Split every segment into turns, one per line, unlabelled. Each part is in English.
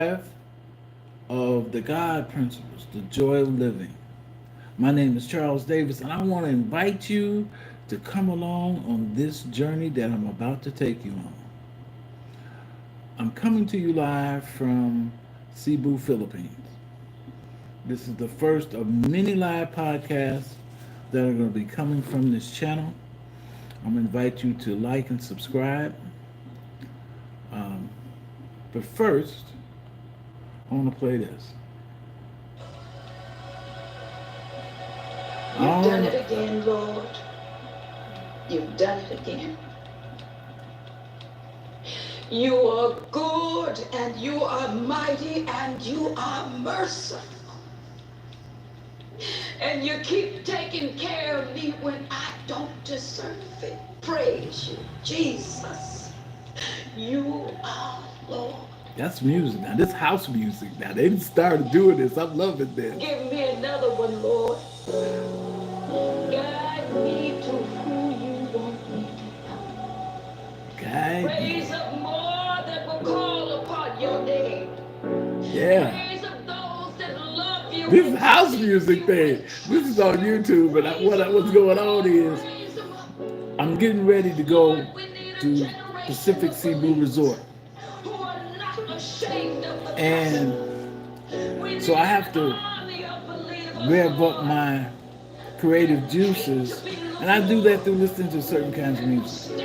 of the God principles, the joy of living. My name is Charles Davis, and I want to invite you to come along on this journey that I'm about to take you on. I'm coming to you live from Cebu, Philippines. This is the first of many live podcasts that are going to be coming from this channel. I'm going to invite you to like and subscribe. Um, but first, I want to play this.
You've done it again, Lord. You've done it again. You are good and you are mighty and you are merciful. And you keep taking care of me when I don't deserve it. Praise you, Jesus. You are Lord.
That's music now. This house music now. They started doing this. I'm loving this.
Give me another one, Lord. Guide me to who you want me to become.
Guide me.
Raise up more that will call upon your name.
Yeah.
Raise up those that love you.
This is house music thing. This is on YouTube, and what's going on is I'm getting ready to go to Pacific Cebu Resort. And so I have to rev up my creative juices, and I do that through listening to certain kinds of music.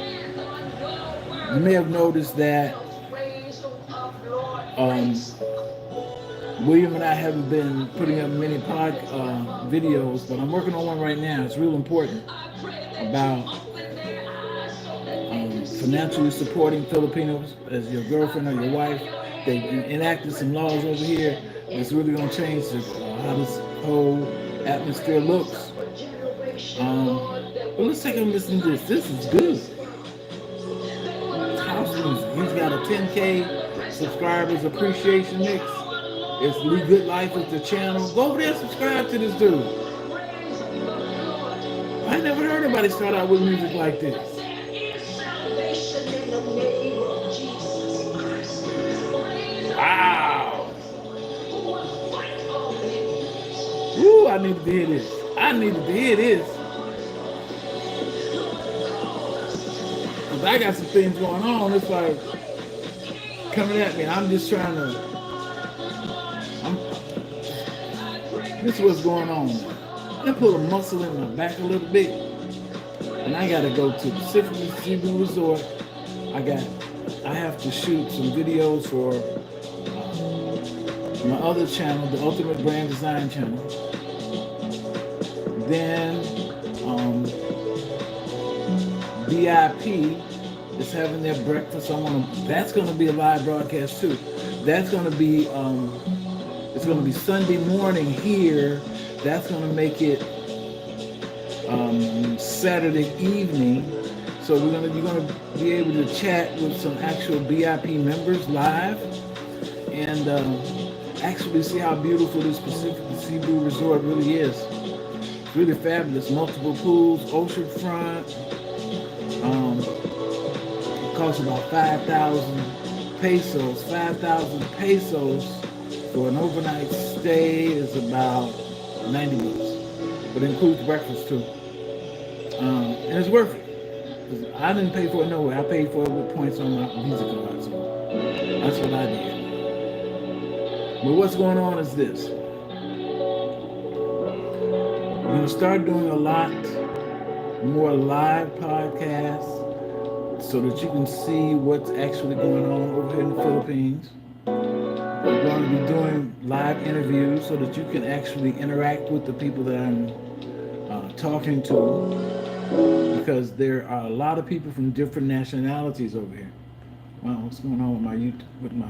You may have noticed that William and I haven't been putting up many videos, but I'm working on one right now. It's real important about financially supporting Filipinos as your girlfriend or your wife. They enacted some laws over here that's really going to change how this whole atmosphere looks. But let's take a listen to this. This is good. It's house music. He's got a 10K subscribers appreciation mix. It's Lee Good Life is the channel. Go over there and subscribe to this dude. I never heard anybody start out with music like this. Wow. Ooh, I needed to hear this. I needed to hear this. Because I got some things going on. It's like coming at me. I'm just trying to. This is what's going on. I'm going to put a muscle in my back a little bit. And I got to go to Pacific Cebu Resort. I have to shoot some videos for my other channel, the Ultimate Brand Design channel. Then VIP is having their breakfast. That's going to be a live broadcast too. That's going to be it's going to be Sunday morning here. That's going to make it Saturday evening. So you're going to be able to chat with some actual VIP members live and actually see how beautiful this Pacific Cebu Resort really is. It's really fabulous. Multiple pools, oceanfront. It costs about 5,000 pesos. 5,000 pesos for an overnight stay is about 90 bucks. But it includes breakfast too. And it's worth it. I didn't pay for it nowhere. I paid for it with points on my Visa card. So that's what I did. But what's going on is this. We're going to start doing a lot more live podcasts so that you can see what's actually going on over here in the Philippines. We're going to be doing live interviews so that you can actually interact with the people that I'm talking to. Because there are a lot of people from different nationalities over here. Wow, what's going on with my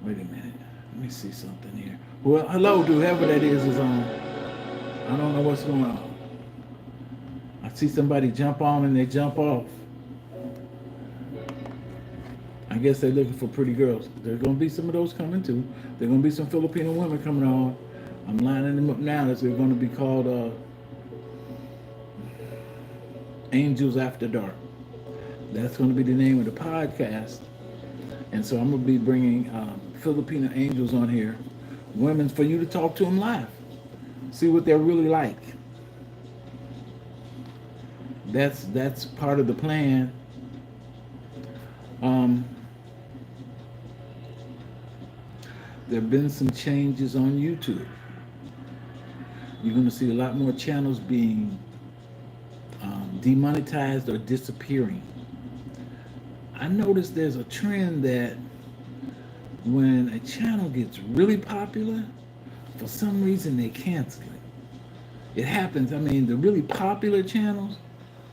wait a minute. Let me see something here. Well, hello, whoever that is on. I don't know what's going on. I see somebody jump on and they jump off. I guess they're looking for pretty girls. There's going to be some of those coming too. There's going to be some Filipino women coming on. I'm lining them up now. They're going to be called Angels After Dark. That's going to be the name of the podcast. And so I'm going to be bringing Filipino angels on here, women, for you to talk to them live, see what they're really like. That's part of the plan. Um, there have been some changes on YouTube. You're going to see a lot more channels being demonetized or disappearing. I noticed there's a trend that when a channel gets really popular, for some reason they cancel it. It happens. I mean, the really popular channels,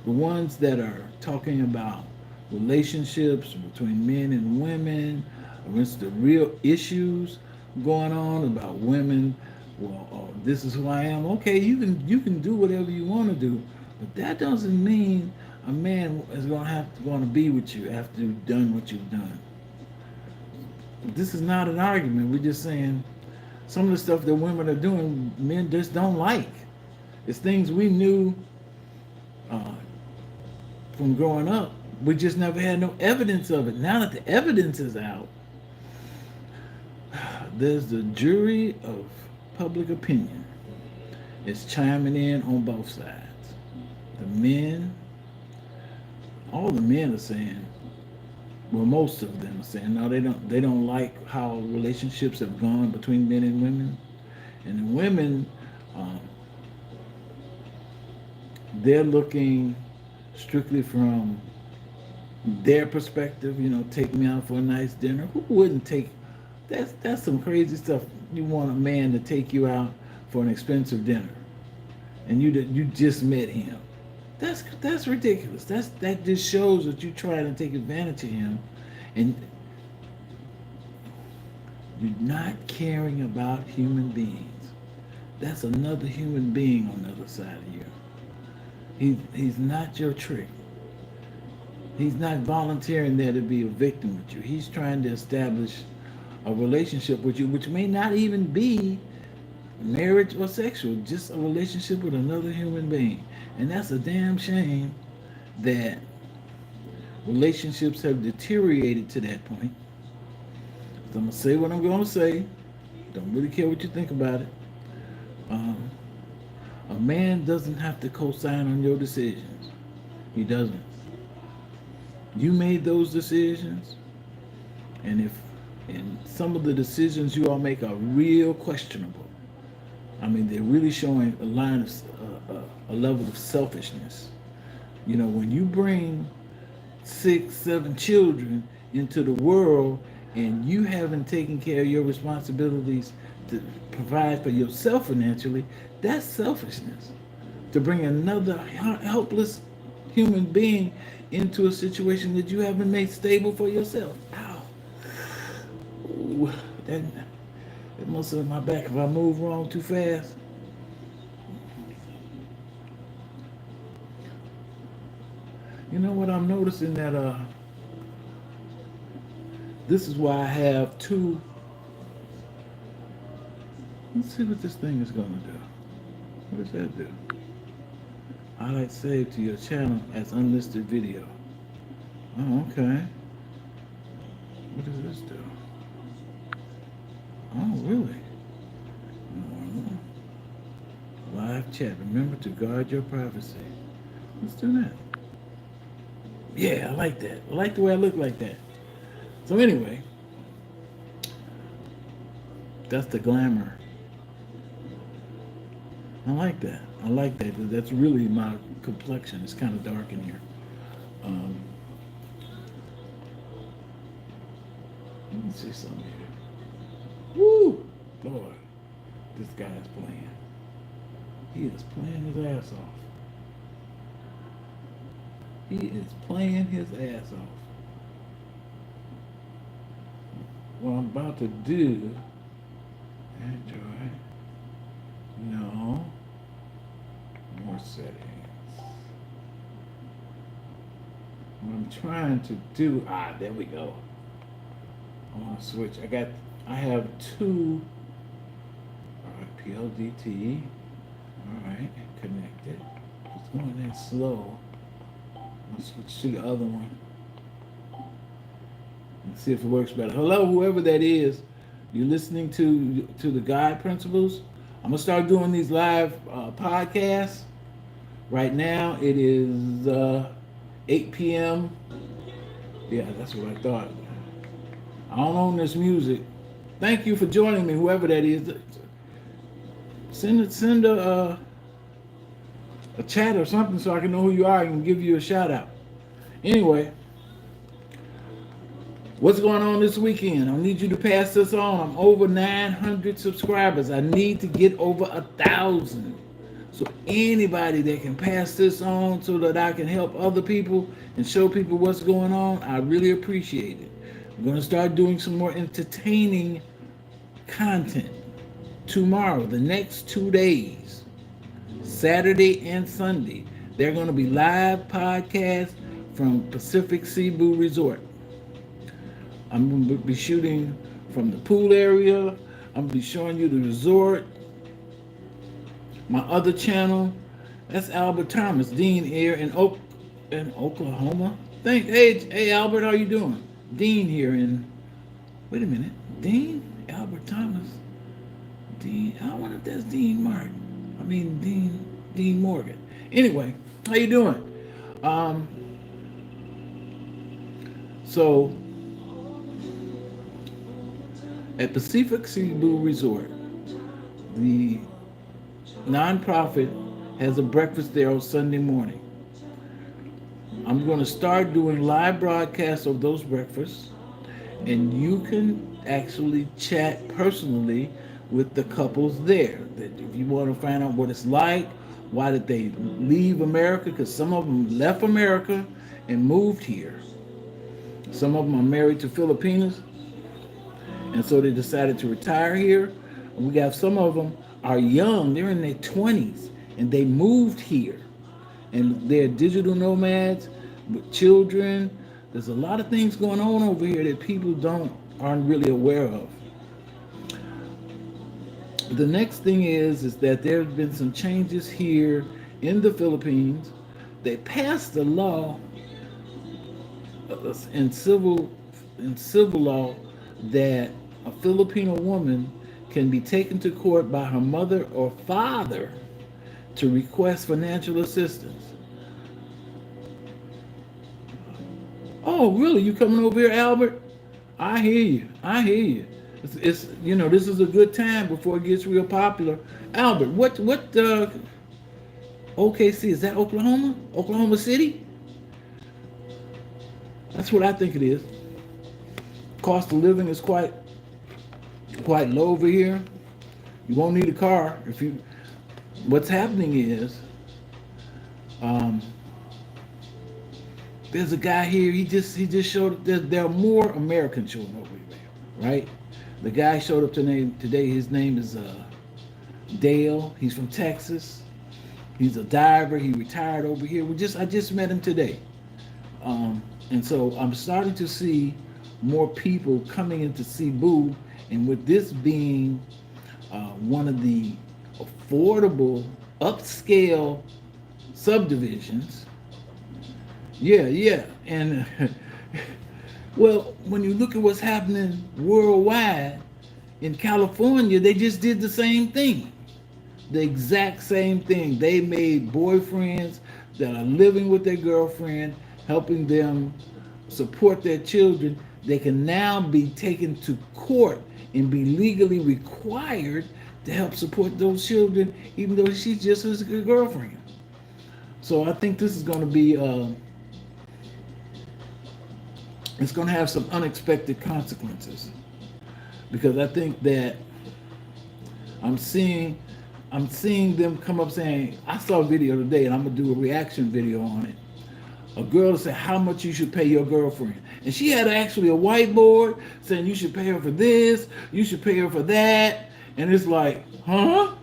the ones that are talking about relationships between men and women, against the real issues going on about women. Well, oh, this is who I am. Okay, you can do whatever you want to do, but that doesn't mean a man is going to be with you after you've done what you've done. This is not an argument. We're just saying some of the stuff that women are doing, men just don't like. It's things we knew uh, from growing up. We just never had no evidence of it. Now that the evidence is out, there's the jury of public opinion. It's chiming in on both sides. The men, all the men are saying, well, most of them are saying, no, they don't like how relationships have gone between men and women. And the women, um, they're looking strictly from their perspective. Take me out for a nice dinner. Who wouldn't take? That's some crazy stuff. You want a man to take you out for an expensive dinner, and you just met him. That's ridiculous. That just shows that you try to take advantage of him, and you're not caring about human beings. That's another human being on the other side of you. He's not your trick. He's not volunteering there to be a victim with you. He's trying to establish a relationship with you, which may not even be marriage or sexual, just a relationship with another human being. And that's a damn shame that relationships have deteriorated to that point. So I'm going to say what I'm going to say. Don't really care what you think about it. Um, a man doesn't have to co-sign on your decisions. He doesn't. You made those decisions, and some of the decisions you all make are real questionable. I mean, they're really showing a level of selfishness. When you bring 6, 7 children into the world and you haven't taken care of your responsibilities to provide for yourself financially, that's selfishness. To bring another helpless human being into a situation that you haven't made stable for yourself. Ow. Ooh, that must have my back if I move wrong too fast. You know what I'm noticing that this is why I have two. Let's see what this thing is gonna do. What does that do? Highlight save to your channel as unlisted video. Oh, okay. What does this do? Oh, really? Live chat. Remember to guard your privacy. Let's do that. Yeah, I like that. I like the way I look like that. So anyway, that's the glamour. I like that. I like that. That's really my complexion. It's kind of dark in here. Let me see something here. Woo! Lord, this guy is playing. He is playing his ass off. He is playing his ass off. What I'm about to do, Android, no, more settings. What I'm trying to do, there we go. I want to switch. I have two, all right, PLDT, all right, connected. It's going that slow. I'll switch to the other one and see if it works better. Hello, whoever that is. You're listening to the God Principles. I'm gonna start doing these live podcasts. Right now it is 8 p.m. Yeah, that's what I thought. I don't own this music. Thank you for joining me, whoever that is. Send a chat or something so I can know who you are and give you a shout out. Anyway, what's going on this weekend? I need you to pass this on. I'm over 900 subscribers. I need to get over 1,000. So anybody that can pass this on so that I can help other people and show people what's going on, I really appreciate it. I'm going to start doing some more entertaining content tomorrow, the next 2 days, Saturday and Sunday. They're going to be live podcasts from Pacific Cebu Resort. I'm going to be shooting from the pool area. I'm going to be showing you the resort. My other channel, that's Albert Thomas, Dean here in Oklahoma. Hey Albert, how you doing? Dean here in, wait a minute, Dean? Albert Thomas? Dean, I wonder if that's Dean Martin. I mean, Dean Morgan. Anyway, how you doing? So, at Pacific Cebu Resort, the nonprofit has a breakfast there on Sunday morning. I'm going to start doing live broadcasts of those breakfasts, and you can actually chat personally with the couples there. That if you want to find out what it's like, why did they leave America? Because some of them left America and moved here. Some of them are married to Filipinos, and so they decided to retire here. And we got some of them are young, they're in their 20s, and they moved here. And they're digital nomads with children. There's a lot of things going on over here that people aren't really aware of. The next thing is that there have been some changes here in the Philippines. They passed a law in civil law that a Filipino woman can be taken to court by her mother or father to request financial assistance. Oh, really? You coming over here, Albert? I hear you. It's this is a good time before it gets real popular. Albert, what OKC, is that Oklahoma? Oklahoma City? That's what I think it is. Cost of living is quite low over here. You won't need a car if you. What's happening is, there's a guy here. He just showed up. There are more Americans showing up over there, right? The guy showed up today. His name is Dale. He's from Texas. He's a diver. He retired over here. I just met him today, and so I'm starting to see more people coming into Cebu. And with this being one of the affordable, upscale subdivisions, yeah. And well, when you look at what's happening worldwide, in California, they just did the same thing. The exact same thing. They made boyfriends that are living with their girlfriend, helping them support their children. They can now be taken to court and be legally required to help support those children, even though she's just his girlfriend. So I think this is going to be, it's going to have some unexpected consequences, because I think that I'm seeing them come up saying, I saw a video today, and I'm gonna do a reaction video on it. A girl said how much you should pay your girlfriend, and she had actually a whiteboard saying you should pay her for this, you should pay her for that, and it's like, huh?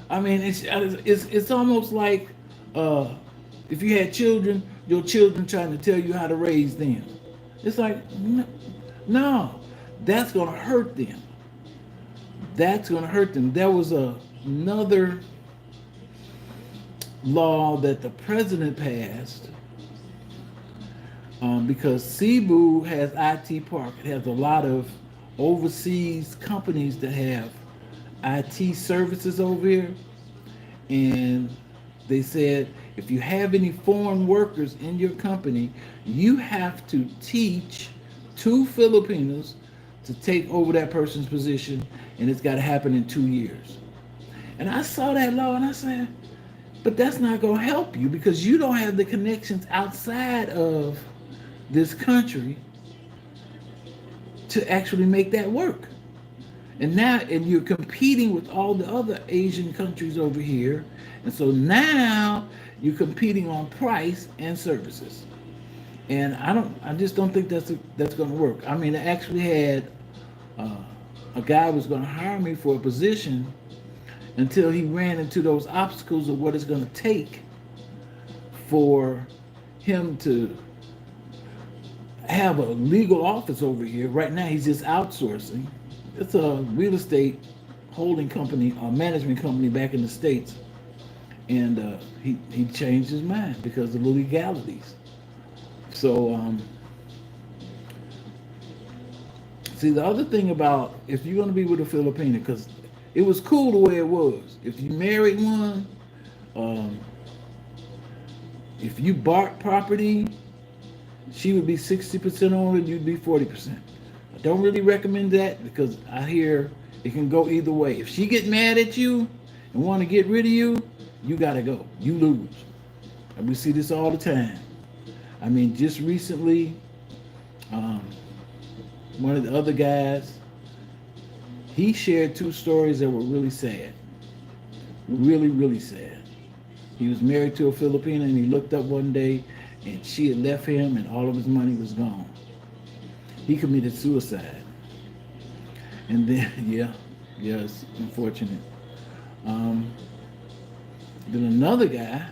I mean, it's almost like if you had children, your children trying to tell you how to raise them. It's like, no, that's gonna hurt them. That's gonna hurt them. There was another law that the president passed, because Cebu has IT Park. It has a lot of overseas companies that have IT services over here, and they said if you have any foreign workers in your company, you have to teach two Filipinos to take over that person's position, and it's got to happen in 2 years. And I saw that law and I said, but that's not going to help you because you don't have the connections outside of this country to actually make that work. And you're competing with all the other Asian countries over here. And so now you're competing on price and services. And I just don't think that's going to work. I mean, I actually had uh, a guy was going to hire me for a position until he ran into those obstacles of what it's going to take for him to have a legal office over here. Right now, he's just outsourcing. It's a real estate holding company, a management company back in the States. And he changed his mind because of the legalities. So, see, the other thing about if you're going to be with a Filipino, because it was cool the way it was. If you married one, um, if you bought property, she would be 60% on it, you'd be 40%. I don't really recommend that because I hear it can go either way. If she get mad at you and want to get rid of you, you got to go. You lose. And we see this all the time. I mean, just recently, one of the other guys, he shared two stories that were really sad. Really, really sad. He was married to a Filipina and he looked up one day and she had left him and all of his money was gone. He committed suicide. And then, yeah, it's unfortunate. Then another guy,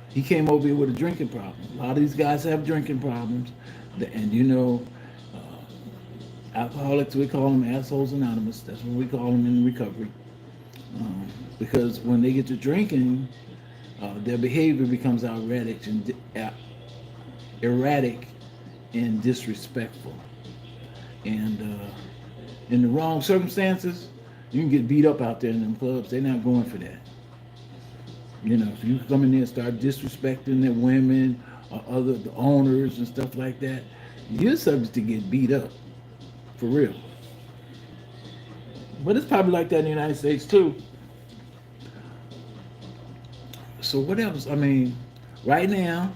he came over here with a drinking problem. A lot of these guys have drinking problems. And alcoholics, we call them assholes anonymous. That's what we call them in recovery. Because when they get to drinking, their behavior becomes erratic and disrespectful. And in the wrong circumstances, you can get beat up out there in them clubs. They're not going for that. You know, if you come in there and start disrespecting the women or the owners and stuff like that, you're subject to get beat up. For real. But it's probably like that in the United States too. So what else? I mean, right now,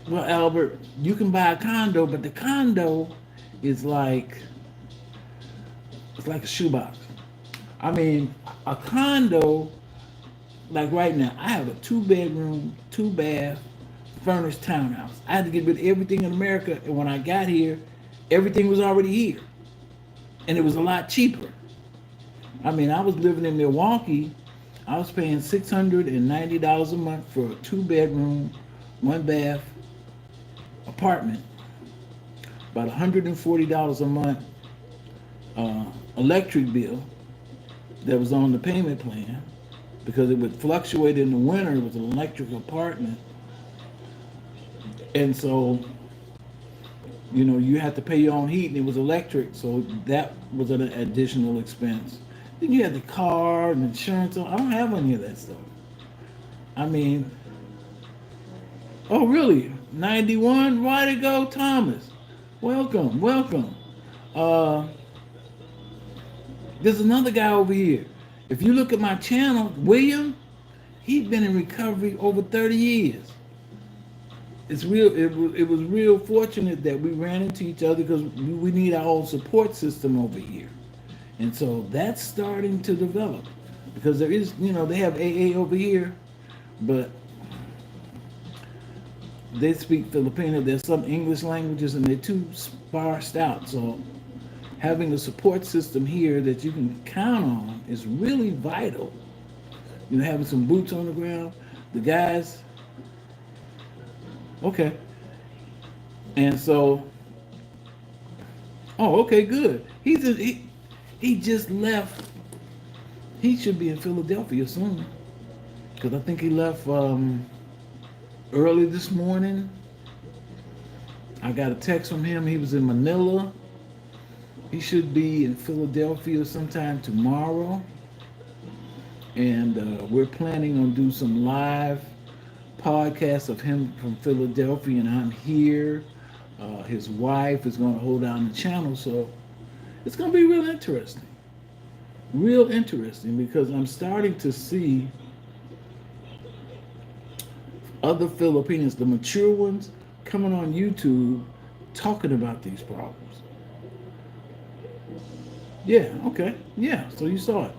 well, Albert, you can buy a condo, but the condo is it's like a shoebox. I mean, a condo, like right now, I have a 2-bedroom, 2-bath, furnished townhouse. I had to get rid of everything in America, and when I got here, everything was already here. And it was a lot cheaper. I mean, I was living in Milwaukee. I was paying $690 a month for a 2-bedroom, 1-bath apartment. About $140 a month electric bill that was on the payment plan because it would fluctuate in the winter with an electric apartment. And so, you know, you had to pay your own heat and it was electric, so that was an additional expense. Then you had the car and insurance. I don't have any of that stuff. I mean, oh really? 91? Way to go, Thomas. Welcome. There's another guy over here. If you look at my channel, William, he's been in recovery over 30 years. It's real. It was real fortunate that we ran into each other because we need our own support system over here, and so that's starting to develop. Because there is, you know, they have AA over here, but they speak Filipino. There's some English languages, and they're too sparsed out. So having a support system here that you can count on is really vital. You know, having some boots on the ground. The guys. Okay. And so, oh, okay, good. He just left. He should be in Philadelphia soon, because I think he left early this morning. I got a text from him. He was in Manila. He should be in Philadelphia sometime tomorrow. And we're planning on do some live podcasts of him from Philadelphia, and I'm here. His wife is going to hold down the channel, so it's going to be real interesting because I'm starting to see other Filipinos, the mature ones, coming on YouTube talking about these problems. Yeah, okay. Yeah, so you saw it.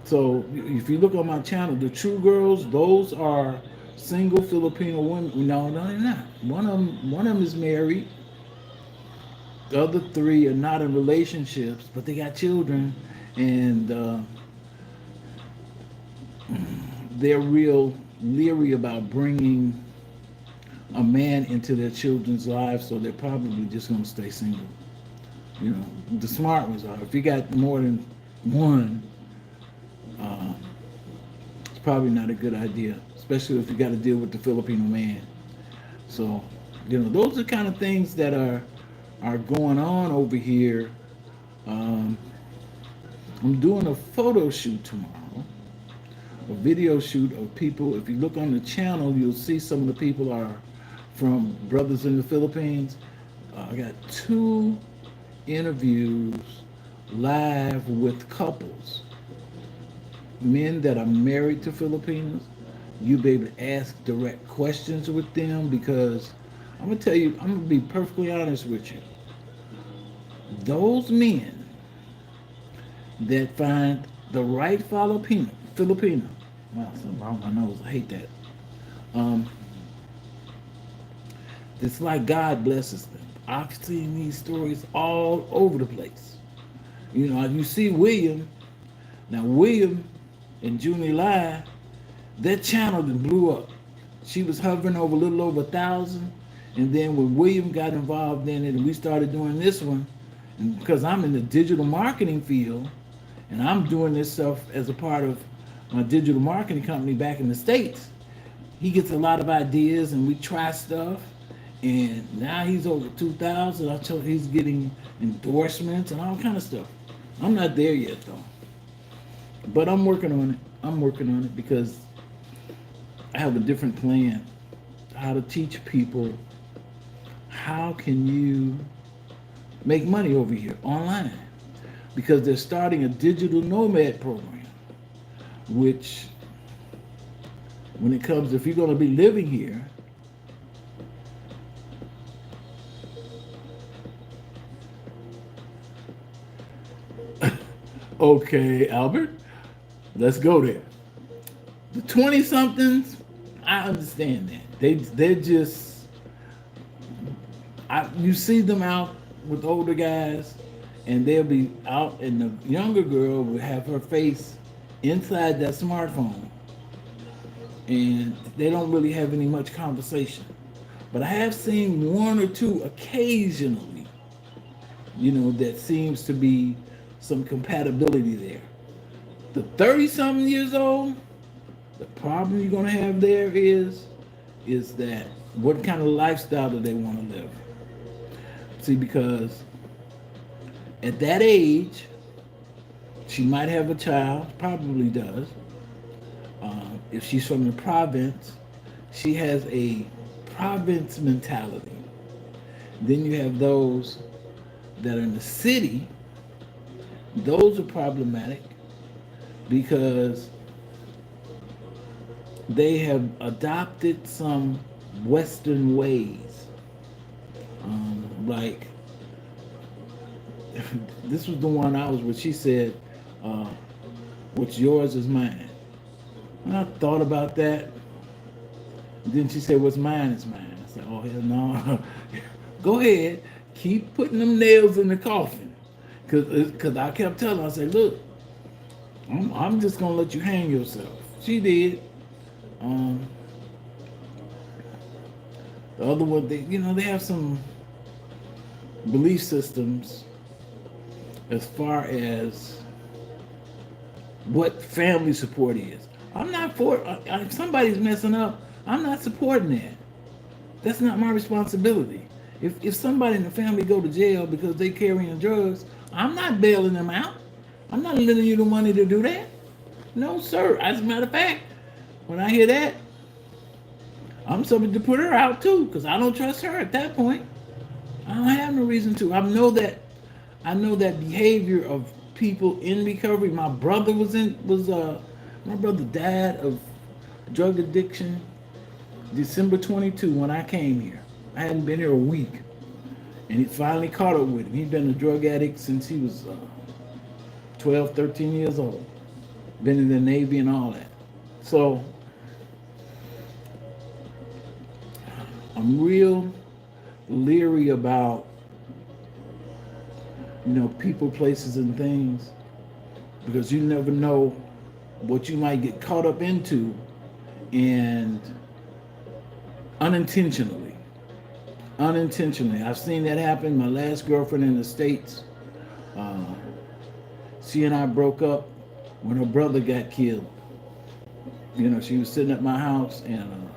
So if you look on my channel, the True Girls, those are single Filipino women. No, they're not. One of them is married. The other three are not in relationships, but they got children, and they're real leery about bringing a man into their children's lives. So they're probably just going to stay single. You know, the smart ones are. If you got more than one, uh, it's probably not a good idea, especially if you got to deal with the Filipino man. So, those are kind of things that are going on over here. Um, I'm doing a photo shoot tomorrow, a video shoot of people. If you look on the channel, you'll see some of the people are from Brothers in the Philippines. I got 2 interviews live with couples, men that are married to Filipinos. You'll be able to ask direct questions with them because I'm gonna tell you, I'm gonna be perfectly honest with you. Those men that find the right Filipino, wow, something wrong with my nose. I hate that. Um, it's like God blesses them. I've seen these stories all over the place. You see William. Now William and Junie Lai, that channel that blew up. She was hovering over a little over 1,000, and then when William got involved in it, and we started doing this one, and because I'm in the digital marketing field, and I'm doing this stuff as a part of my digital marketing company back in the States, he gets a lot of ideas, and we try stuff, and now he's over 2,000. I told he's getting endorsements and all kind of stuff. I'm not there yet though, but I'm working on it. I'm working on it because I have a different plan how to teach people how can you make money over here online, because they're starting a digital nomad program, which when it comes, if you're going to be living here, okay, Albert, let's go there. The 20 somethings, I understand that. They're just, you see them out with older guys, and they'll be out, and the younger girl will have her face inside that smartphone, and they don't really have any much conversation. But I have seen one or two occasionally, that seems to be some compatibility there. The 30 something years old, the problem you're going to have there is that what kind of lifestyle do they want to live? See, because at that age, she might have a child, probably does. If she's from the province, she has a province mentality. Then you have those that are in the city. Those are problematic because they have adopted some Western ways. Like, this was the one I was with. She said, what's yours is mine. And I thought about that. And then she said, what's mine is mine. I said, oh, hell no. Go ahead. Keep putting them nails in the coffin. Because I kept telling her, I said, look, I'm just going to let you hang yourself. She did. The other one, they have some belief systems as far as what family support is. I'm not for, if somebody's messing up, I'm not supporting that. That's not my responsibility. If somebody in the family go to jail because they carrying drugs, I'm not bailing them out. I'm not lending you the money to do that. No, sir. As a matter of fact, when I hear that, I'm subject to put her out too, because I don't trust her at that point. I don't have no reason to. I know that behavior of people in recovery. My brother my brother died of drug addiction December 22 when I came here. I hadn't been here a week. And he finally caught up with him. He'd been a drug addict since he was 12, 13 years old. Been in the Navy and all that. So I'm real leery about, people, places, and things, because you never know what you might get caught up into, and unintentionally. I've seen that happen. My last girlfriend in the States, uh, she and I broke up when her brother got killed. She was sitting at my house and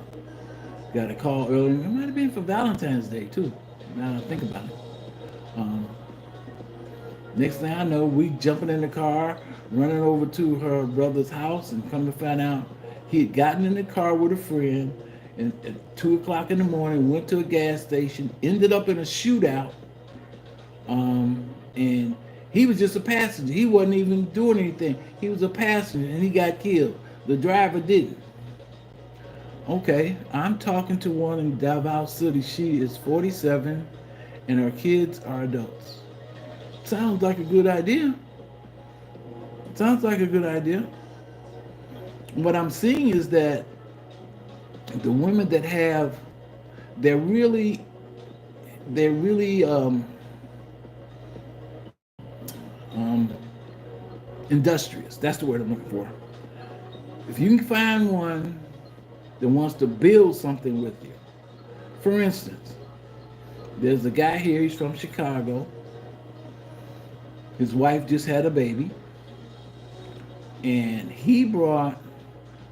got a call early. It might have been for Valentine's Day too. Now that I think about it. Um, Next thing I know, we jumping in the car, running over to her brother's house, and come to find out he had gotten in the car with a friend, and at 2 o'clock in the morning went to a gas station, ended up in a shootout, and he was just a passenger. He wasn't even doing anything. He was a passenger, and he got killed. The driver didn't. Okay, I'm talking to one in Davao City. She is 47, and her kids are adults. Sounds like a good idea. Sounds like a good idea. What I'm seeing is that the women that have, they're really, they're really industrious. That's the word I'm looking for. If you can find one that wants to build something with you, for instance, there's a guy here. He's from Chicago. His wife just had a baby, and he brought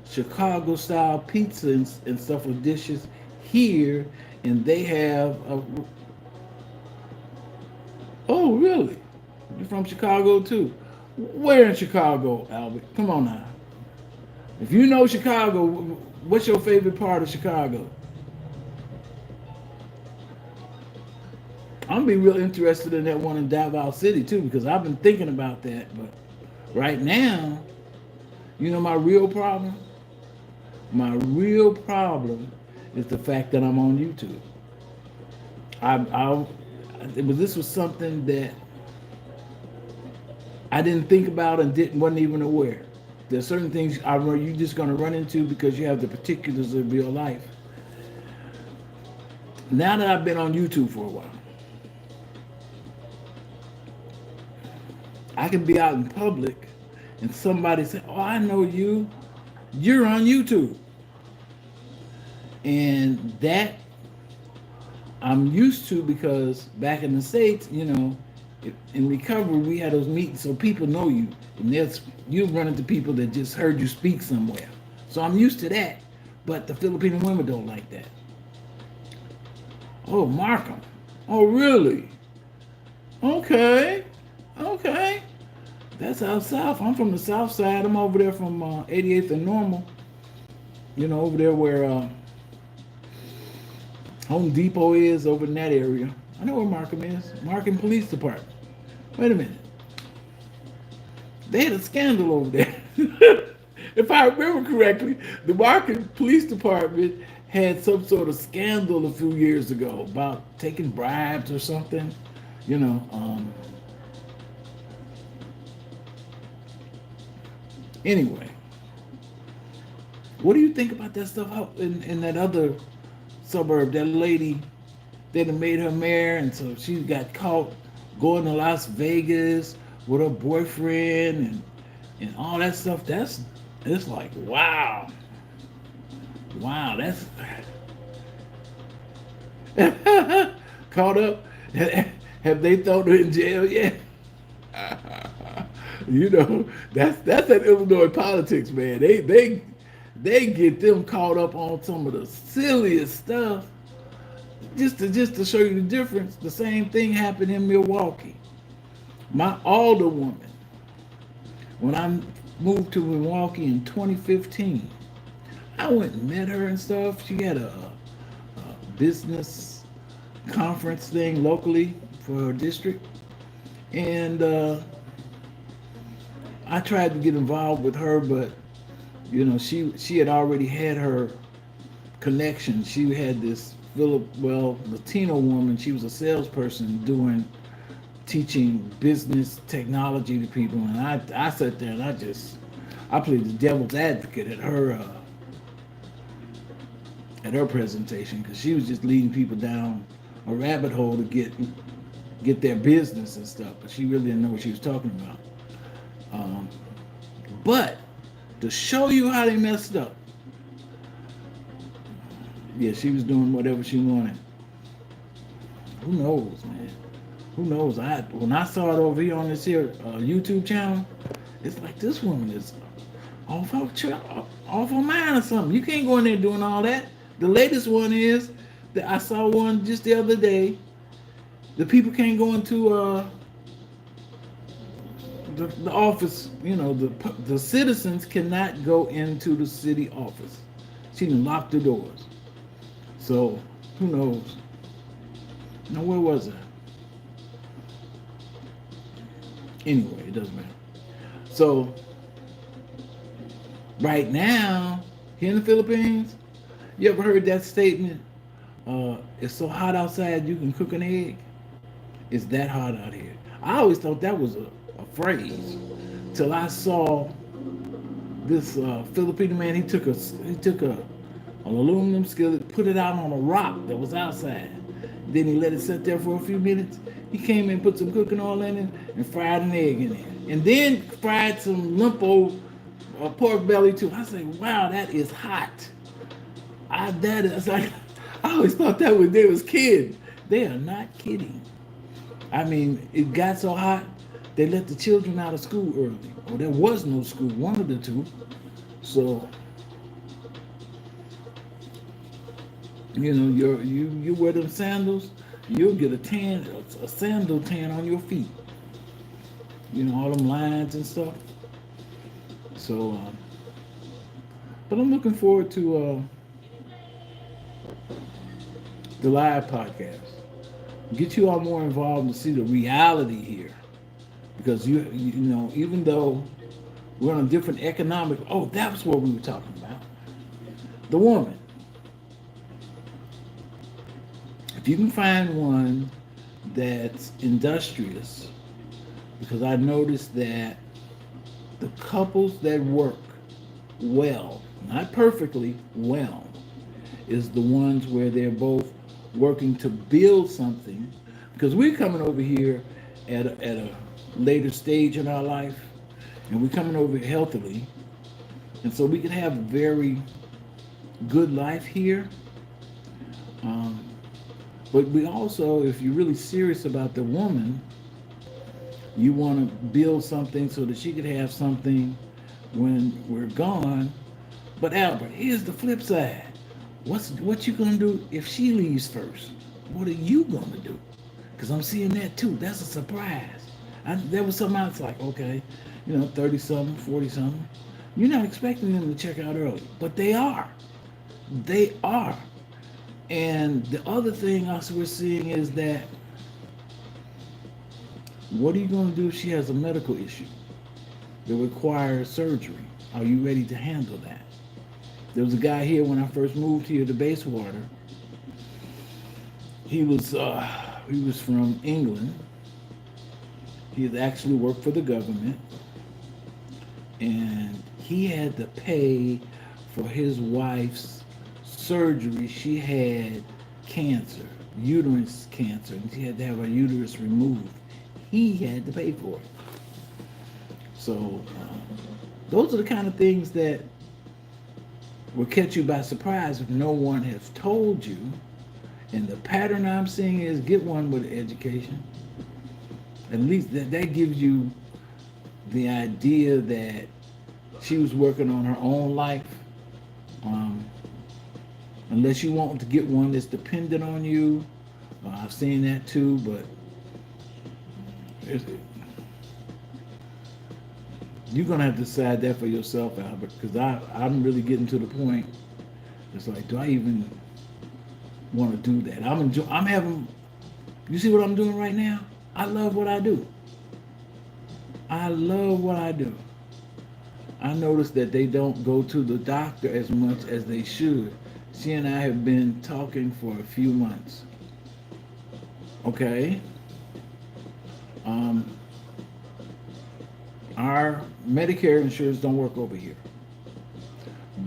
Chicago style pizza and stuff with dishes here, and they have a. Oh, really? You're from Chicago too? Where in Chicago, Albert? Come on now. If you know Chicago, what's your favorite part of Chicago? I'm gonna be real interested in that one in Davao City too, because I've been thinking about that. But right now, my real problem? My real problem is the fact that I'm on YouTube. This was something that I didn't think about and wasn't even aware. There's certain things you're just gonna run into because you have the particulars of your life. Now that I've been on YouTube for a while, I can be out in public and somebody say, "Oh, I know you. You're on YouTube." And that I'm used to, because back in the States, in recovery, we had those meetings so people know you. And you run into people that just heard you speak somewhere. So I'm used to that. But the Filipino women don't like that. Oh, Markham. Oh, really? Okay. Okay. That's out south. I'm from the south side. I'm over there from 88th and Normal. Over there where Home Depot is, over in that area. I know where Markham is. Markham Police Department. Wait a minute. They had a scandal over there. If I remember correctly, the Markham Police Department had some sort of scandal a few years ago about taking bribes or something. Anyway, what do you think about that stuff out in that other suburb? That lady, they done made her mayor, and so she got caught going to Las Vegas with her boyfriend and all that stuff. It's like, wow. That's caught up. Have they thrown her in jail yet? That's that Illinois politics, man. They get them caught up on some of the silliest stuff. Just to show you the difference, the same thing happened in Milwaukee. My older woman, when I moved to Milwaukee in 2015, I went and met her and stuff. She had a business conference thing locally for her district, and I tried to get involved with her, but she had already had her connection. She had this Latino woman. She was a salesperson doing teaching business technology to people, and I sat there and I played the devil's advocate at her presentation because she was just leading people down a rabbit hole to get their business and stuff, but she really didn't know what she was talking about. But to show you how they messed up, yeah, she was doing whatever she wanted. Who knows, man? Who knows? When I saw it over here on this here YouTube channel, it's like this woman is off her mind or something. You can't go in there doing all that. The latest one is that I saw one just the other day. The people can't go into the office. The citizens cannot go into the city office. She done locked the doors. So who knows? Now where was I? Anyway, it doesn't matter. So right now, here in the Philippines, you ever heard that statement? It's so hot outside you can cook an egg. It's that hot out here. I always thought that was a phrase till I saw this Filipino man. He took an aluminum skillet, put it out on a rock that was outside. Then he let it sit there for a few minutes. He came in, put some cooking oil in it, and fried an egg in it, and then fried some limpo pork belly too. I say, wow, that is hot. I always thought that when they was kids. They are not kidding. I mean, it got so hot they let the children out of school early, or there was no school, one of the two. So you wear them sandals, you'll get a sandal tan on your feet. All them lines and stuff. So, but I'm looking forward to the live podcast. Get you all more involved to see the reality here, because even though we're on a different economic. Oh, that was what we were talking about. The woman. If you can find one that's industrious, because I noticed that the couples that work well, not perfectly, well, is the ones where they're both working to build something. Because we're coming over here at a later stage in our life, and we're coming over healthily, and so we can have a very good life here. But we also, if you're really serious about the woman, you want to build something so that she could have something when we're gone. But Albert, here's the flip side. What you gonna do if she leaves first? What are you gonna do? Because I'm seeing that too. That's a surprise. There was something else like, okay, 30 something, 40 something. You're not expecting them to check out early, but they are. They are. And the other thing also we're seeing is that what are you going to do if she has a medical issue that requires surgery? Are you ready to handle that? There was a guy here when I first moved here to Bayswater. He was from England. He had actually worked for the government, and he had to pay for his wife's surgery. She had cancer, uterus cancer, and she had to have her uterus removed. He had to pay for it. So those are the kind of things that will catch you by surprise if no one has told you. And the pattern I'm seeing is get one with an education. At least that gives you the idea that she was working on her own life. unless you want to get one that's dependent on you. I've seen that too, but it's- you're gonna have to decide that for yourself, Albert, because I'm really getting to the point. It's like, do I even want to do that? I'm having. You see what I'm doing right now? I love what I do. I love what I do. I noticed that they don't go to the doctor as much as they should. She and I have been talking for a few months. Okay. Um, our Medicare insurance don't work over here,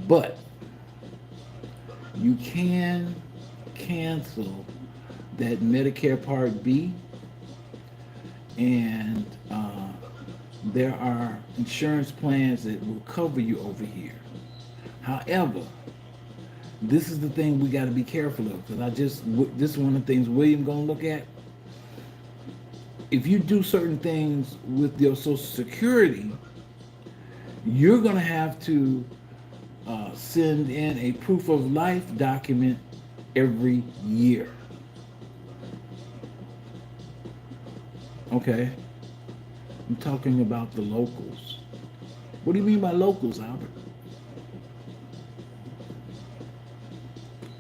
but you can cancel that Medicare Part B, and there are insurance plans that will cover you over here. However, this is the thing we got to be careful of, because this is one of the things William gonna look at. If you do certain things with your Social Security, you're gonna have to send in a proof of life document every year. Okay, I'm talking about the locals. What do you mean by locals, Albert?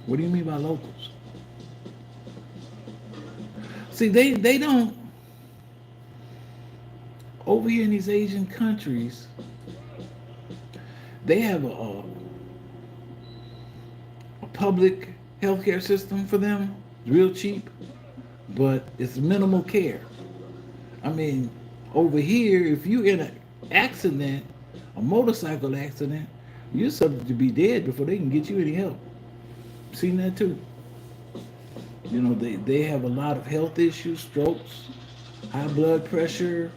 What do you mean by locals? See, they don't, over here in these Asian countries, they have a public healthcare system for them, real cheap, but it's minimal care. I mean, over here, if you in an accident, a motorcycle accident, you're subject to be dead before they can get you any help. Seen that too. You know, they have a lot of health issues, strokes, high blood pressure,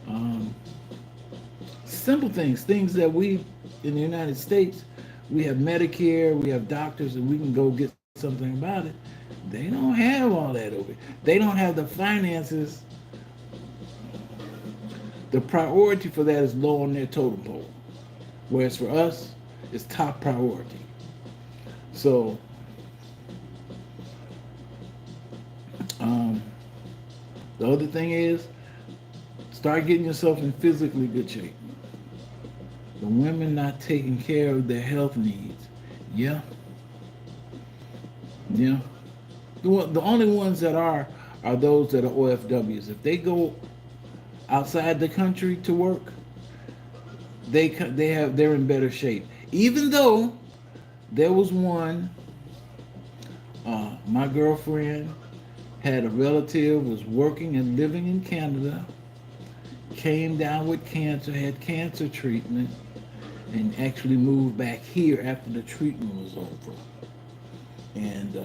um, simple things that we in the United States, we have Medicare, we have doctors, and we can go get something about it. They don't have all that over. They don't have the finances. The priority for that is low on their totem pole, whereas for us, it's top priority. So, um, the other thing is, start getting yourself in physically good shape. The women not taking care of their health needs. Yeah, yeah. The only ones that are those that are OFWs. If they go outside the country to work, they're in better shape. Even though there was one, my girlfriend had a relative was working and living in Canada, came down with cancer, had cancer treatment, and actually moved back here after the treatment was over. And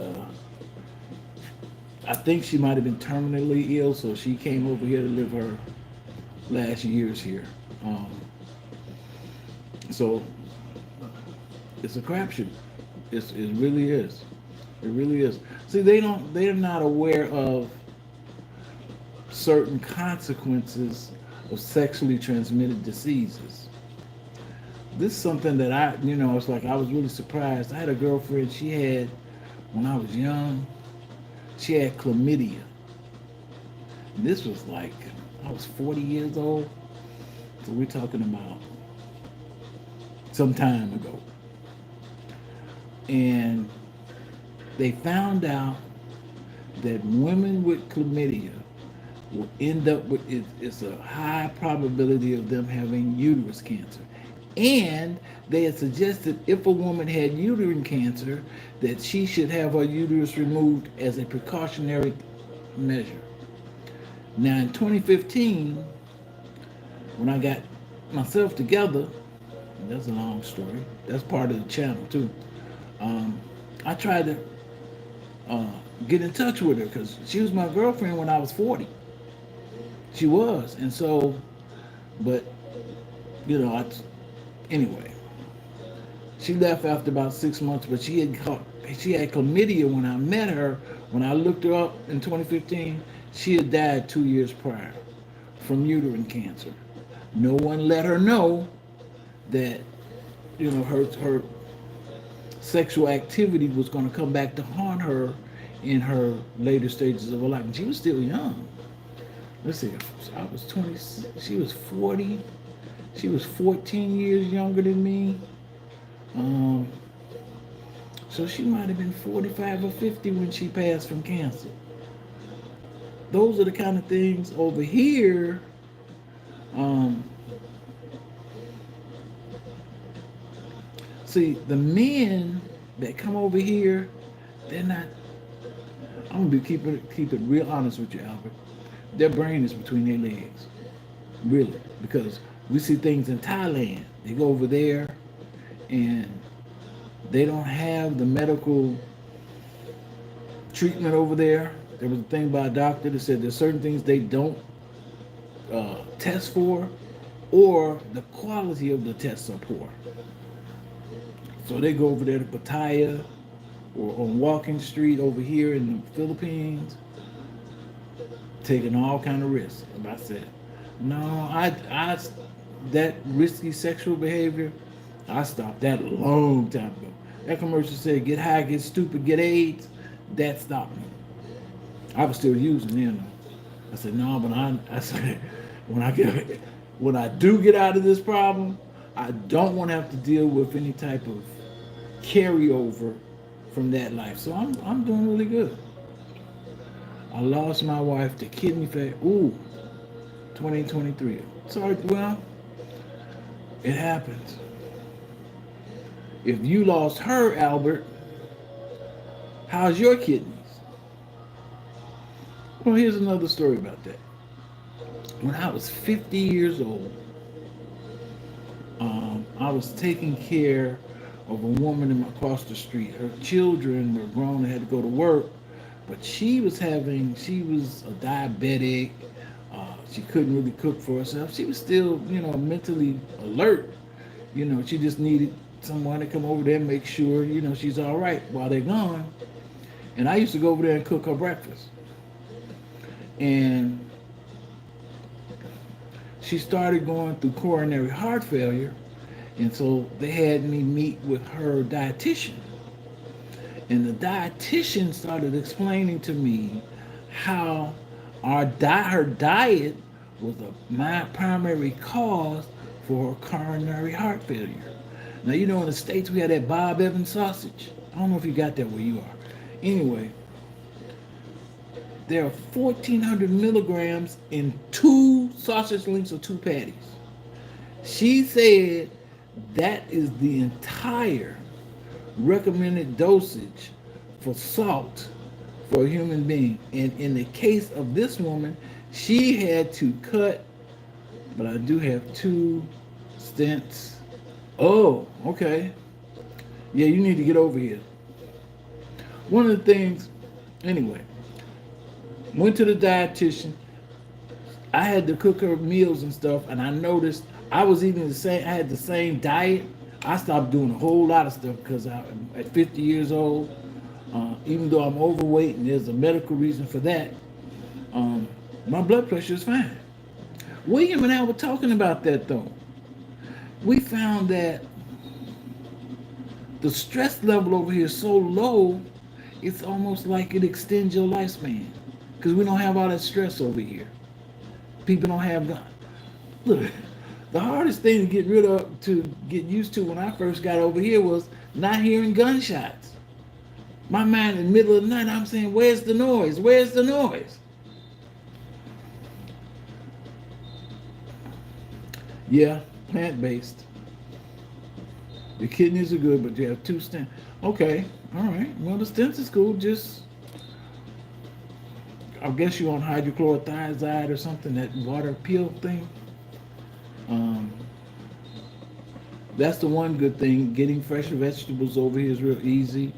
I think she might have been terminally ill, so she came over here to live her last years here. So it's a crapshoot. It really is. It really is. See, they're not aware of certain consequences of sexually transmitted diseases. This is something that it's like I was really surprised. I had a girlfriend, she had, when I was young, she had chlamydia. This was like, I was 40 years old. So we're talking about some time ago. And they found out that women with chlamydia will end up with it's a high probability of them having uterus cancer. And they had suggested if a woman had uterine cancer, that she should have her uterus removed as a precautionary measure. Now in 2015, when I got myself together, that's a long story. That's part of the channel too. I tried to uh, get in touch with her because she was my girlfriend when I was 40. She was, and so, but anyway, she left after about 6 months. But she had chlamydia when I met her. When I looked her up in 2015, she had died 2 years prior from uterine cancer. No one let her know that her sexual activity was going to come back to haunt her in her later stages of her life. And she was still young. Let's see, I was 20, she was 40, she was 14 years younger than me. Um, so she might have been 45 or 50 when she passed from cancer. Those are the kind of things over here. Um, See, the men that come over here, they're not. I'm gonna keep it real honest with you, Albert. Their brain is between their legs, really, because we see things in Thailand. They go over there, and they don't have the medical treatment over there. There was a thing by a doctor that said there's certain things they don't test for, or the quality of the tests are poor. So they go over there to Pattaya or on Walking Street over here in the Philippines, taking all kind of risks. And I said, no, that risky sexual behavior, I stopped that a long time ago. That commercial said, "Get high, get stupid, get AIDS." That stopped me. I was still using them. I said, no, but I said, when I get, when I do get out of this problem, I don't want to have to deal with any type of carryover from that life. So I'm doing really good. I lost my wife to kidney failure. Ooh, 2023. Sorry, well, it happens. If you lost her, Albert, how's your kidneys? Well, here's another story about that. When I was 50 years old, I was taking care of a woman across the street. Her children were grown and had to go to work, but she was a diabetic. She couldn't really cook for herself. She was still, mentally alert. She just needed someone to come over there and make sure, she's all right while they're gone. And I used to go over there and cook her breakfast. And she started going through coronary heart failure, and so they had me meet with her dietitian. And the dietitian started explaining to me how her diet was my primary cause for her coronary heart failure. Now, in the States we had that Bob Evans sausage. I don't know if you got that where you are. Anyway, there are 1,400 milligrams in 2 sausage links or 2 patties. She said that is the entire recommended dosage for salt for a human being. And in the case of this woman, she had to cut, but I do have 2 stents. Oh, okay. Yeah, you need to get over here. One of the things, anyway, went to the dietitian. I had to cook her meals and stuff, and I noticed I was eating the same. I had the same diet. I stopped doing a whole lot of stuff because at 50 years old, even though I'm overweight and there's a medical reason for that, my blood pressure is fine. William and I were talking about that though. We found that the stress level over here is so low, it's almost like it extends your lifespan because we don't have all that stress over here. People don't have that. Look, the hardest thing to get used to when I first got over here was not hearing gunshots. My mind in the middle of the night, I'm saying, where's the noise? Where's the noise? Yeah, plant-based. The kidneys are good, but you have 2 stents. Okay, all right. Well, the stents is cool. Just, I guess you're on hydrochlorothiazide or something, that water pill thing. Um, that's the one good thing. Getting fresh vegetables over here is real easy.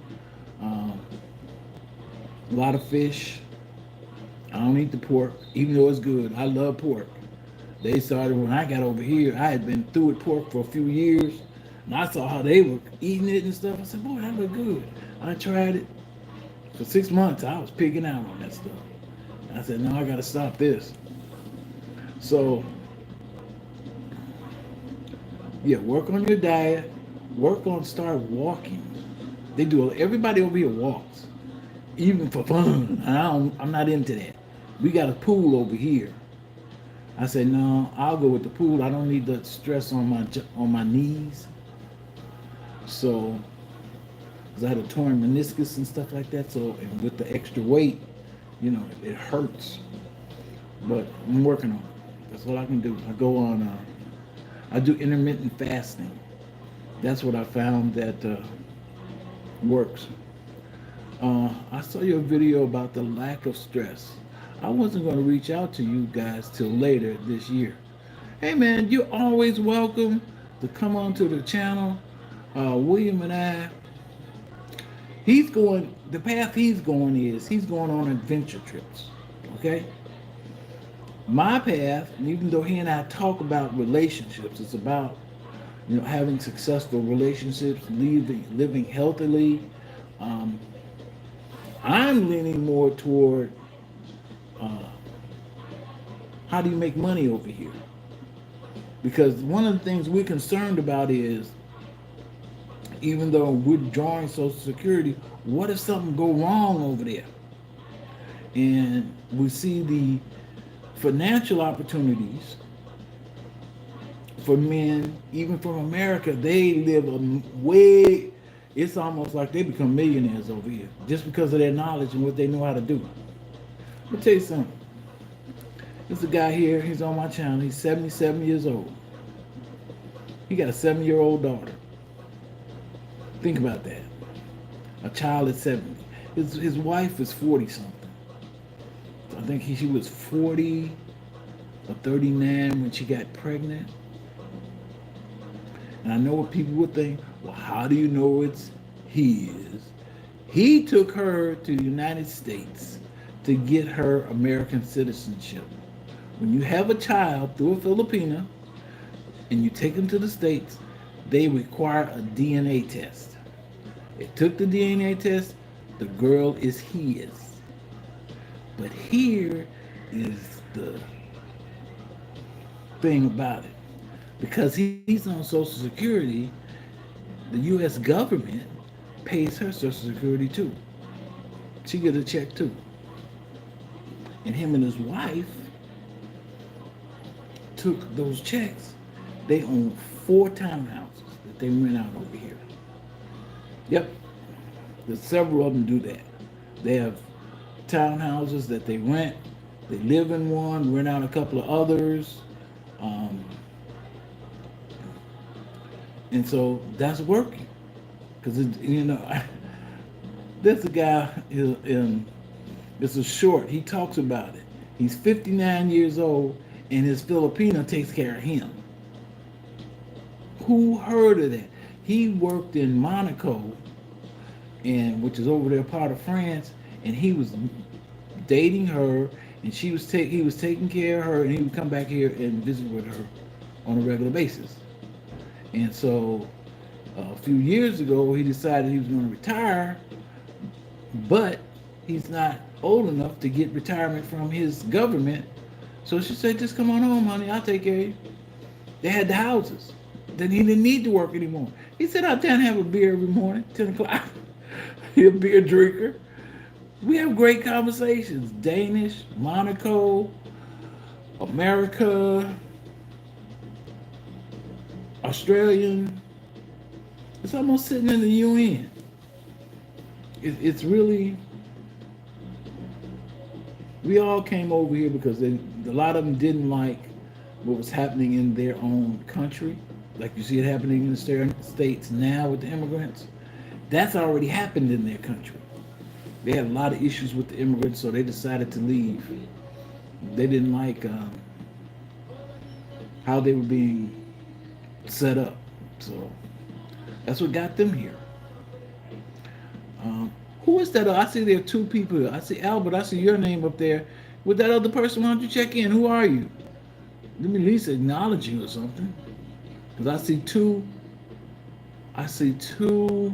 Um, a lot of fish. I don't eat the pork, even though it's good. I love pork. They started when I got over here. I had been through with pork for a few years, and I saw how they were eating it and stuff. I said, boy, that look good. I tried it. For 6 months, I was pigging out on that stuff. I said, no, I got to stop this. So, yeah, work on your diet. Start walking. They do. Everybody over here walks, even for fun. I'm not into that. We got a pool over here. I said no. I'll go with the pool. I don't need the stress on my knees. So, because I had a torn meniscus and stuff like that. So, and with the extra weight, it hurts. But I'm working on it. That's what I can do. I go on. I do intermittent fasting. That's what I found that works. I saw your video about the lack of stress. I wasn't going to reach out to you guys till later this year. Hey man, you're always welcome to come onto the channel. William and I, the path he's going is he's going on adventure trips. Okay? My path, even though he and I talk about relationships, it's about having successful relationships, living healthily. Um, I'm leaning more toward how do you make money over here? Because one of the things we're concerned about is, even though we're drawing Social Security, what if something go wrong over there? And we see the financial opportunities for men, even from America. They live way. It's almost like they become millionaires over here just because of their knowledge and what they know how to do. Let me tell you something. There's a guy here. He's on my channel. He's 77 years old. He got a 7-year-old daughter. Think about that. A child at 70. His wife is 40 something. I think she was 40 or 39 when she got pregnant. And I know what people would think. Well, how do you know it's his? He took her to the United States to get her American citizenship. When you have a child through a Filipina and you take them to the States, they require a DNA test. They took the DNA test, the girl is his. But here is the thing about it. Because he's on Social Security, the U.S. government pays her Social Security too. She gets a check too. And him and his wife took those checks. They own 4 townhouses that they rent out over here. Yep. There's several of them do that. They have townhouses that they rent. They live in one, rent out a couple of others. And so that's working. Because, there's a guy it's a short. He talks about it. He's 59 years old and his Filipino takes care of him. Who heard of that? He worked in Monaco, which is over there, part of France, and he was dating her, and he was taking care of her, and he would come back here and visit with her on a regular basis. And so a few years ago, he decided he was going to retire, but he's not old enough to get retirement from his government. So she said, just come on home, honey. I'll take care of you. They had the houses. Then he didn't need to work anymore. He sat out there and have a beer every morning, 10 o'clock. He's a beer drinker. We have great conversations. Danish, Monaco, America, Australian. It's almost sitting in the UN. It's really, we all came over here because a lot of them didn't like what was happening in their own country. Like you see it happening in the States now with the immigrants. That's already happened in their country. They had a lot of issues with the immigrants, so they decided to leave. They didn't like how they were being set up. So that's what got them here. Who is that? I see there are 2 people. I see Albert. I see your name up there. With that other person, why don't you check in? Who are you? Let me at least acknowledge you or something. Because I see 2. I see 2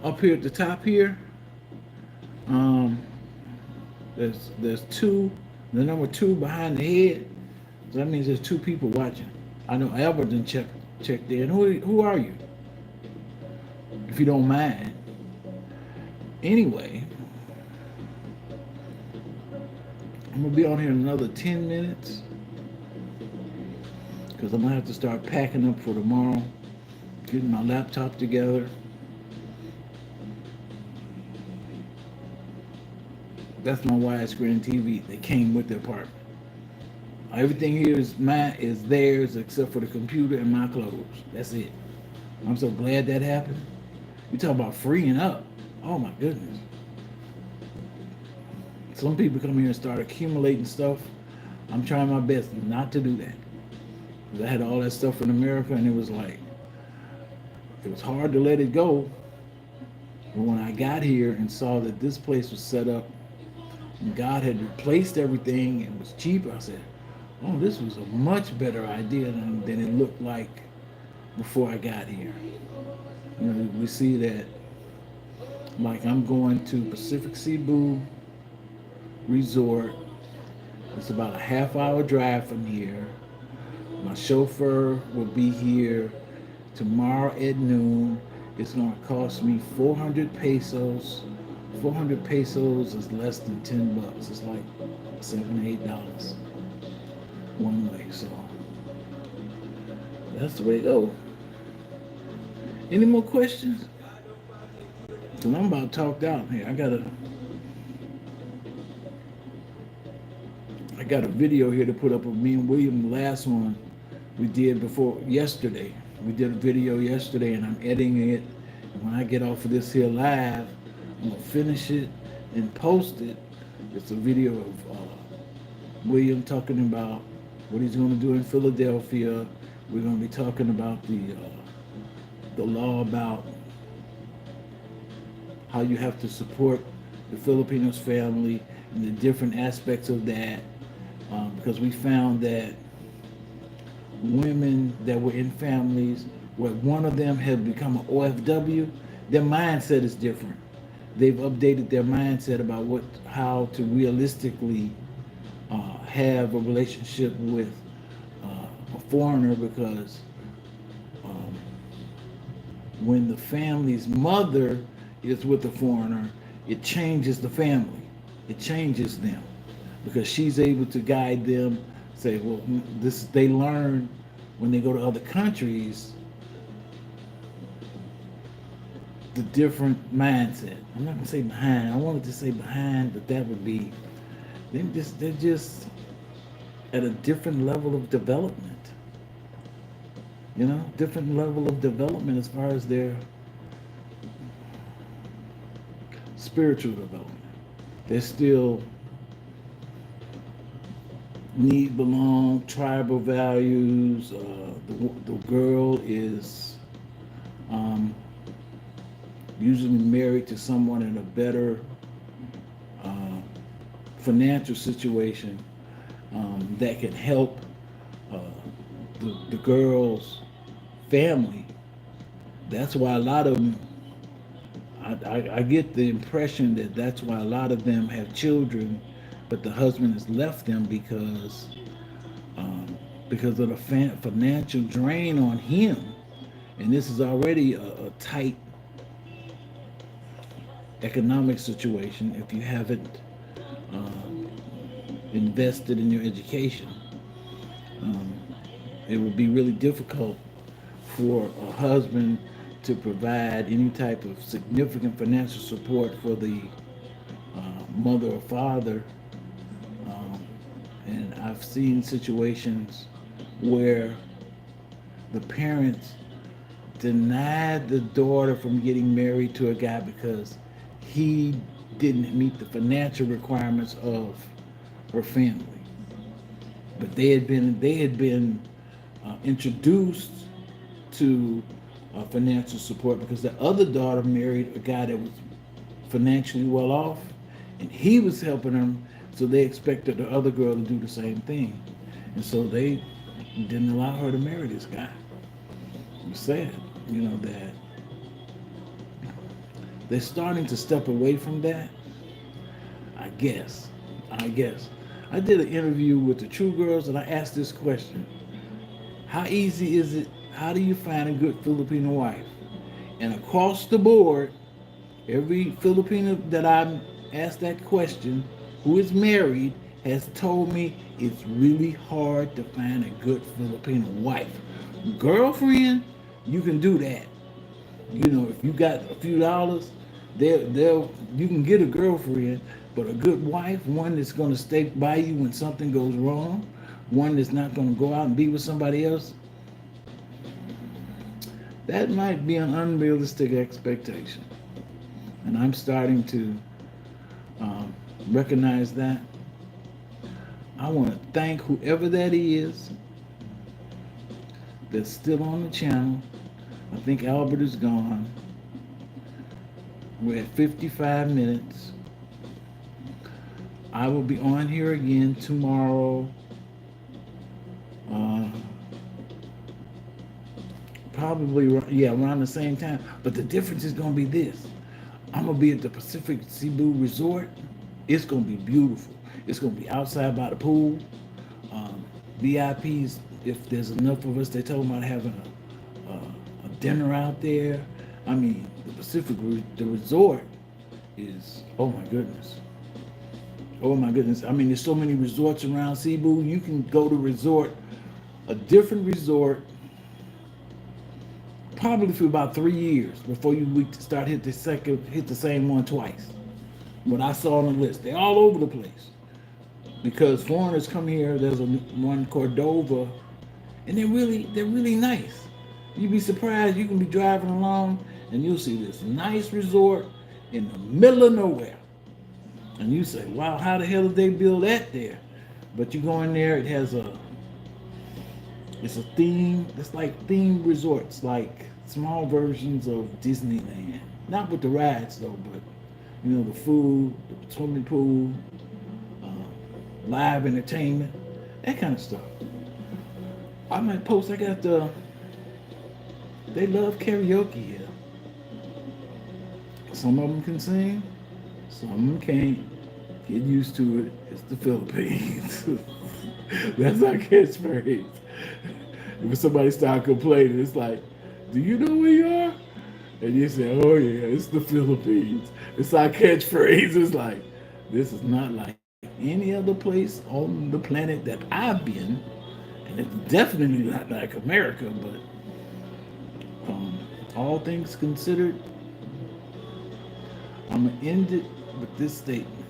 up here at the top here. There's 2. The number 2 behind the head. So that means there's 2 people watching. I know Albert didn't check there. And who are you? if you don't mind. Anyway, I'm gonna be on here another 10 minutes because I'm gonna have to start packing up for tomorrow, getting my laptop together. That's my widescreen TV that came with the apartment. Everything here is mine, is theirs except for the computer and my clothes. That's it. I'm so glad that happened. You talk about freeing up. Oh my goodness. Some people come here and start accumulating stuff. I'm trying my best not to do that. Because I had all that stuff in America and it was like, it was hard to let it go. But when I got here and saw that this place was set up and God had replaced everything and was cheaper, I said, oh, this was a much better idea than it looked like before I got here. You know, we see that, like, I'm going to Pacific Cebu Resort. It's about a half-hour drive from here. My chauffeur will be here tomorrow at noon. It's going to cost me 400 pesos. 400 pesos is less than 10 bucks. It's like $7, $8 one way. So that's the way it goes. Any more questions? Cause I'm about talked out here. I got a video here to put up of me and William. The last one we did before yesterday. We did a video yesterday, and I'm editing it. And when I get off of this here live, I'm gonna finish it and post it. It's a video of William talking about what he's going to do in Philadelphia. We're going to be talking about the law about how you have to support the Filipinos family and the different aspects of that. Because we found that women that were in families where one of them had become an OFW, their mindset is different. They've updated their mindset about how to realistically have a relationship with a foreigner, because when the family's mother is with a foreigner, it changes the family. It changes them because she's able to guide them. Say, well, this they learn when they go to other countries the different mindset. I'm not gonna say behind. I wanted to say behind, but that would be they're just at a different level of development. You know, different level of development as far as their spiritual development. They're still need, belong, tribal values. The girl is usually married to someone in a better financial situation that can help the girl's family. That's why a lot of them, I get the impression that that's why a lot of them have children, but the husband has left them because of the financial drain on him. And this is already a tight economic situation if you haven't invested in your education. It would be really difficult for a husband to provide any type of significant financial support for the mother or father. And I've seen situations where the parents denied the daughter from getting married to a guy because he didn't meet the financial requirements of her family. But they had been introduced to financial support because the other daughter married a guy that was financially well off, and he was helping them. So they expected the other girl to do the same thing, and so they didn't allow her to marry this guy. It's sad, you know, that they're starting to step away from that. I guess. I did an interview with the True Girls, and I asked this question: how easy is it? How do you find a good Filipino wife? And across the board, every Filipino that I asked that question, who is married, has told me it's really hard to find a good Filipino wife. Girlfriend, you can do that. You know, if you got a few dollars, they'll you can get a girlfriend, but a good wife, one that's gonna stay by you when something goes wrong, one that's not gonna go out and be with somebody else, that might be an unrealistic expectation. And I'm starting to recognize that. I want to thank whoever that is that's still on the channel. I think Albert is gone. We're at 55 minutes. I will be on here again tomorrow. Uh, Probably, yeah, around the same time. But the difference is going to be this. I'm going to be at the Pacific Cebu Resort. It's going to be beautiful. It's going to be outside by the pool. VIPs, if there's enough of us, they told me about having a dinner out there. I mean, the resort is, oh my goodness. Oh my goodness. I mean, there's so many resorts around Cebu. You can go to a different resort, probably for about 3 years before you start hit the same one twice. What I saw on the list, they're all over the place because foreigners come here. There's one Cordova, and they're really nice. You'd be surprised. You can be driving along and you'll see this nice resort in the middle of nowhere, and you say, "Wow, how the hell did they build that there?" But you go in there, it's a theme. It's like themed resorts, like small versions of Disneyland. Not with the rides though, but the food, the swimming pool, uh, live entertainment, that kind of stuff. I might post. I got the. They love karaoke here. Some of them can sing, some of them can't. Get used to it. It's the Philippines. That's our catchphrase. If somebody start complaining, it's like, "Do you know where you are?" And you say, "Oh yeah, it's the Philippines." It's our catchphrase. It's like, this is not like any other place on the planet that I've been, and it's definitely not like America. But all things considered, I'm gonna end it with this statement: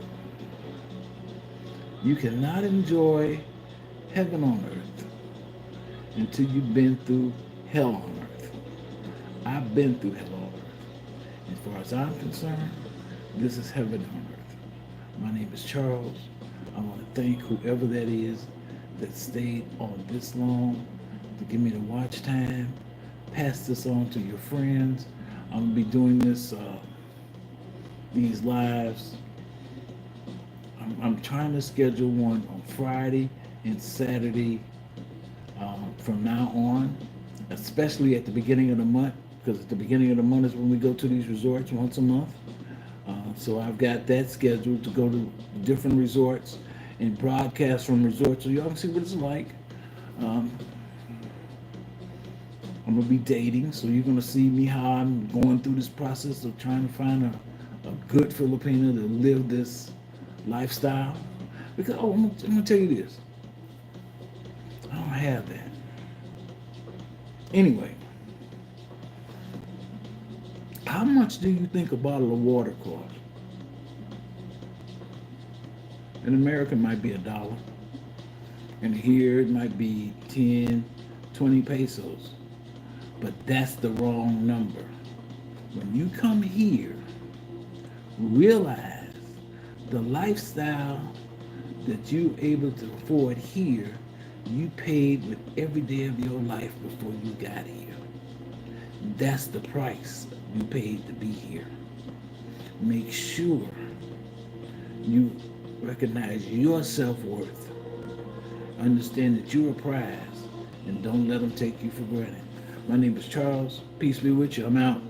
you cannot enjoy heaven on earth until you've been through hell on earth. I've been through hell on earth. As far as I'm concerned, this is heaven on earth. My name is Charles. I want to thank whoever that is that stayed on this long to give me the watch time. Pass this on to your friends. I'm gonna be doing these lives. I'm trying to schedule one on Friday and Saturday from now on, especially at the beginning of the month, because at the beginning of the month is when we go to these resorts once a month. So I've got that scheduled to go to different resorts and broadcast from resorts so y'all can see what it's like. Um, I'm gonna be dating, so you're gonna see me how I'm going through this process of trying to find a good Filipino to live this lifestyle. Because I'm gonna tell you this, I don't have that. Anyway, how much do you think a bottle of water costs? In America, it might be $1, and here it might be 10, 20 pesos. But that's the wrong number. When you come here, realize the lifestyle that you're able to afford here, you paid with every day of your life before you got here. That's the price you paid to be here. Make sure you recognize your self-worth. Understand that you're a prize, and don't let them take you for granted. My name is Charles. Peace be with you. I'm out.